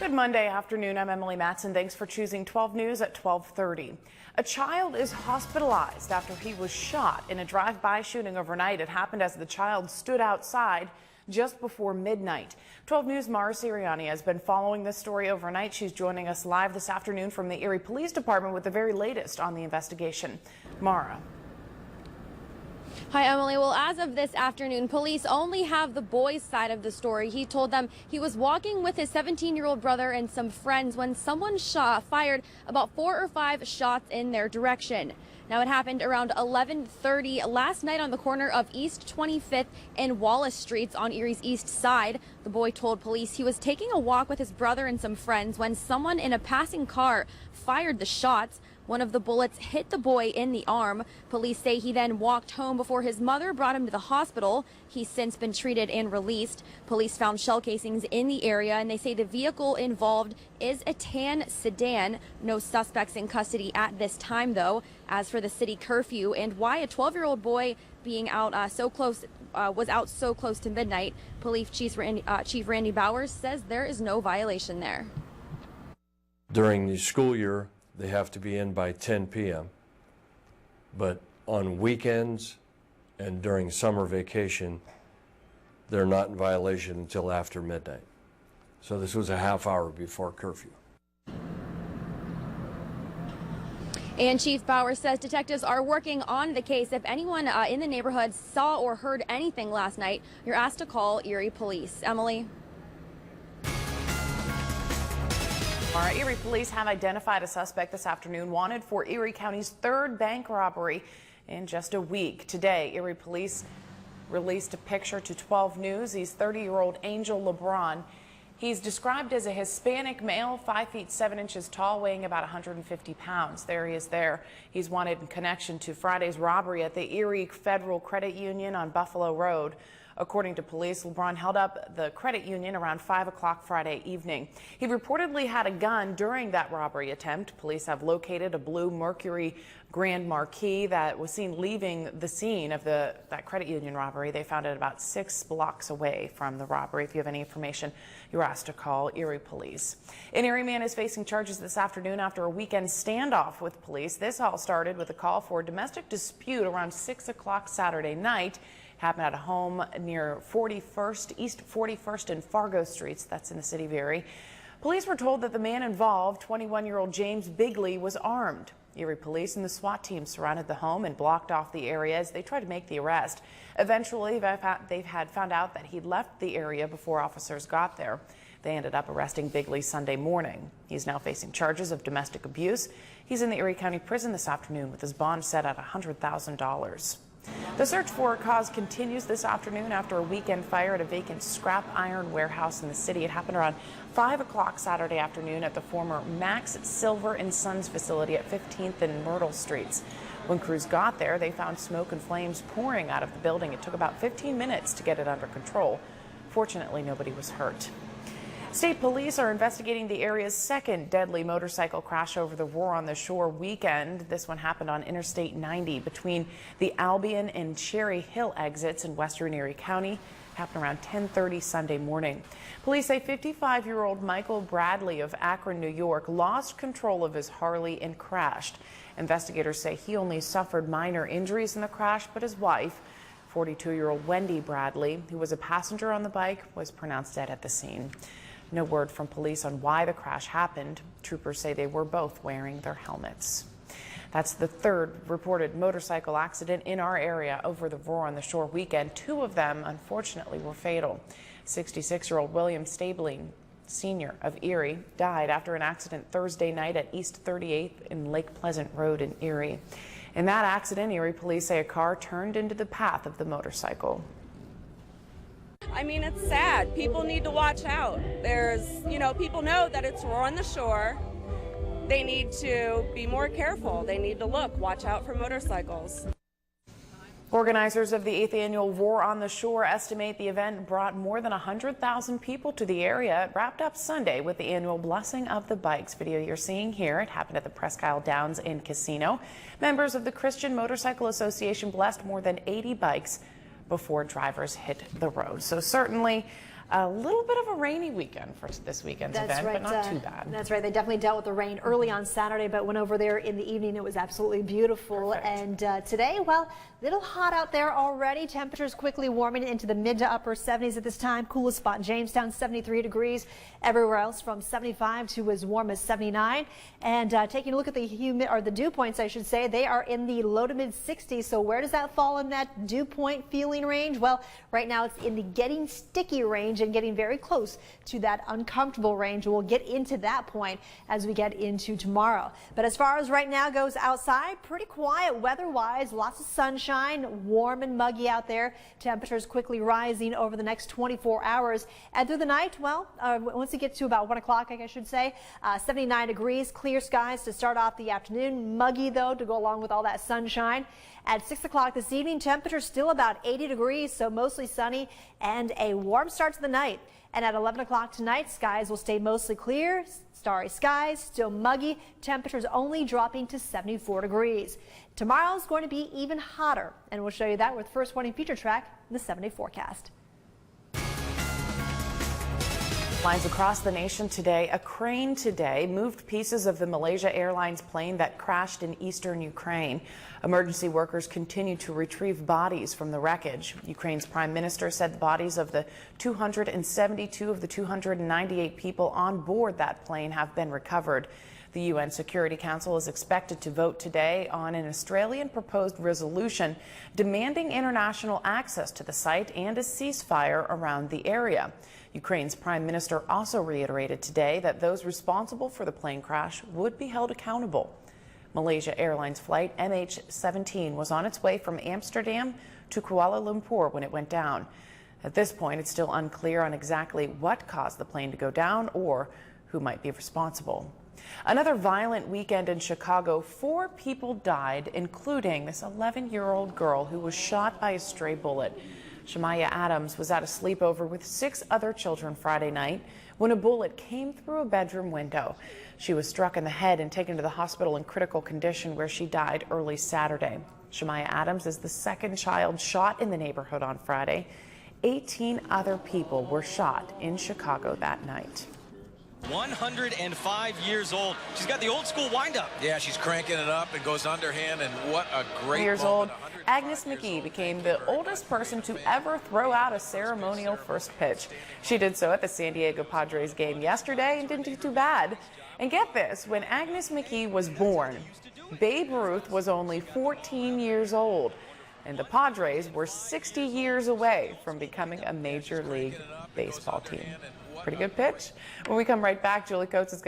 Good Monday afternoon. I'm Emily Matson. Thanks for choosing 12 News at 12:30. A child is hospitalized after he was shot in a drive-by shooting overnight. It happened as the child stood outside just before midnight. 12 News' Mara Siriani has been following this story overnight. She's joining us live this afternoon from the Erie Police Department with the very latest on the investigation. Mara. Hi, Emily. Well, as of this afternoon, police only have the boy's side of the story. He told them he was walking with his 17-year-old brother and some friends when someone fired about 4 or 5 shots in their direction. Now, it happened around 11:30 last night on the corner of East 25th and Wallace Streets on Erie's east side. The boy told police he was taking a walk with his brother and some friends when someone in a passing car fired the shots. One of the bullets hit the boy in the arm. Police say he then walked home before his mother brought him to the hospital. He's since been treated and released. Police found shell casings in the area, and they say the vehicle involved is a tan sedan. No suspects in custody at this time, though. As for the city curfew and why a 12-year-old boy being out was out so close to midnight, Police Chief Randy Bowers says there is no violation there. During the school year, they have to be in by 10 p.m. But on weekends and during summer vacation, they're not in violation until after midnight. So this was a half hour before curfew. And Chief Bowers says detectives are working on the case. If anyone in the neighborhood saw or heard anything last night, you're asked to call Erie Police. Emily? Our Erie police have identified a suspect this afternoon wanted for Erie County's 3rd bank robbery in just a week. Today, Erie police released a picture to 12 News. He's 30-year-old Angel LeBron. He's described as a Hispanic male, 5 feet 7 inches tall, weighing about 150 pounds. There he is there. He's wanted in connection to Friday's robbery at the Erie Federal Credit Union on Buffalo Road. According to police, LeBron held up the credit union around 5 o'clock Friday evening. He reportedly had a gun during that robbery attempt. Police have located a blue Mercury Grand Marquis that was seen leaving the scene of that credit union robbery. They found it about 6 blocks away from the robbery. If you have any information, you're asked to call Erie Police. An Erie man is facing charges this afternoon after a weekend standoff with police. This all started with a call for a domestic dispute around 6 o'clock Saturday night. Happened at a home near East 41st and Fargo Streets. That's in the city of Erie. Police were told that the man involved, 21-year-old James Bigley, was armed. Erie police and the SWAT team surrounded the home and blocked off the area as they tried to make the arrest. Eventually, they've had found out that he'd left the area before officers got there. They ended up arresting Bigley Sunday morning. He's now facing charges of domestic abuse. He's in the Erie County Prison this afternoon with his bond set at $100,000. The search for a cause continues this afternoon after a weekend fire at a vacant scrap iron warehouse in the city. It happened around 5 o'clock Saturday afternoon at the former Max Silver & Sons facility at 15th and Myrtle Streets. When crews got there, they found smoke and flames pouring out of the building. It took about 15 minutes to get it under control. Fortunately, nobody was hurt. State police are investigating the area's 2nd deadly motorcycle crash over the Roar on the Shore weekend. This one happened on Interstate 90 between the Albion and Cherry Hill exits in western Erie County. Happened around 10:30 Sunday morning. Police say 55-year-old Michael Bradley of Akron, New York, lost control of his Harley and crashed. Investigators say he only suffered minor injuries in the crash, but his wife, 42-year-old Wendy Bradley, who was a passenger on the bike, was pronounced dead at the scene. No word from police on why the crash happened. Troopers say they were both wearing their helmets. That's the 3rd reported motorcycle accident in our area over the Roar on the Shore weekend. 2 of them, unfortunately, were fatal. 66-year-old William Stabling, Sr. of Erie, died after an accident Thursday night at East 38th and Lake Pleasant Road in Erie. In that accident, Erie police say a car turned into the path of the motorcycle. I mean, it's sad. People need to watch out. People know that it's Roar on the Shore. They need to be more careful. They need to watch out for motorcycles. Organizers of the 8th annual Roar on the Shore estimate the event brought more than 100,000 people to the area. It wrapped up Sunday with the annual Blessing of the Bikes video you're seeing here. It happened at the Presque Isle Downs Inn Casino. Members of the Christian Motorcycle Association blessed more than 80 bikes before drivers hit the road. So certainly A little bit of a rainy weekend for this weekend's event, but not too bad. That's right. They definitely dealt with the rain early on Saturday, but went over there in the evening. It was absolutely beautiful. Perfect. And today, well, a little hot out there already. Temperatures quickly warming into the mid to upper 70s at this time. Coolest spot in Jamestown, 73 degrees. Everywhere else from 75 to as warm as 79. And taking a look at the dew points, I should say, they are in the low to mid 60s. So where does that fall in that dew point feeling range? Well, right now it's in the getting sticky range and getting very close to that uncomfortable range. We'll get into that point as we get into tomorrow. But as far as right now goes outside, pretty quiet weather-wise, lots of sunshine, warm and muggy out there. Temperatures quickly rising over the next 24 hours. And through the night, well, once it gets to about 1 o'clock, I should say, 79 degrees, clear skies to start off the afternoon. Muggy, though, to go along with all that sunshine. At 6 o'clock this evening, temperature still about 80 degrees, so mostly sunny and a warm start to the night. And at 11 o'clock tonight, skies will stay mostly clear, starry skies, still muggy, temperatures only dropping to 74 degrees. Tomorrow's going to be even hotter, and we'll show you that with First Warning Future Track, the 7-day forecast. Lines across the nation today. A crane today moved pieces of the Malaysia Airlines plane that crashed in eastern Ukraine. Emergency workers continue to retrieve bodies from the wreckage. Ukraine's prime minister said the bodies of the 272 of the 298 people on board that plane have been recovered. The UN Security Council is expected to vote today on an Australian proposed resolution demanding international access to the site and a ceasefire around the area. Ukraine's prime minister also reiterated today that those responsible for the plane crash would be held accountable. Malaysia Airlines flight MH17 was on its way from Amsterdam to Kuala Lumpur when it went down. At this point, it's still unclear on exactly what caused the plane to go down or who might be responsible. Another violent weekend in Chicago. 4 people died, including this 11-year-old girl who was shot by a stray bullet. Shemaya Adams was at a sleepover with 6 other children Friday night when a bullet came through a bedroom window. She was struck in the head and taken to the hospital in critical condition, where she died early Saturday. Shemaya Adams is the second child shot in the neighborhood on Friday. 18 other people were shot in Chicago that night. 105 years old. She's got the old school windup. Yeah, she's cranking it up. It goes underhand, and what a great Years moment. old, Agnes McGee became the oldest person to ever throw out a ceremonial first pitch. She did so at the San Diego Padres game yesterday and didn't do too bad. And get this, when Agnes McGee was born, Babe Ruth was only 14 years old, and the Padres were 60 years away from becoming a Major League Baseball team. Pretty good pitch. When we come right back, Julie Coates is going to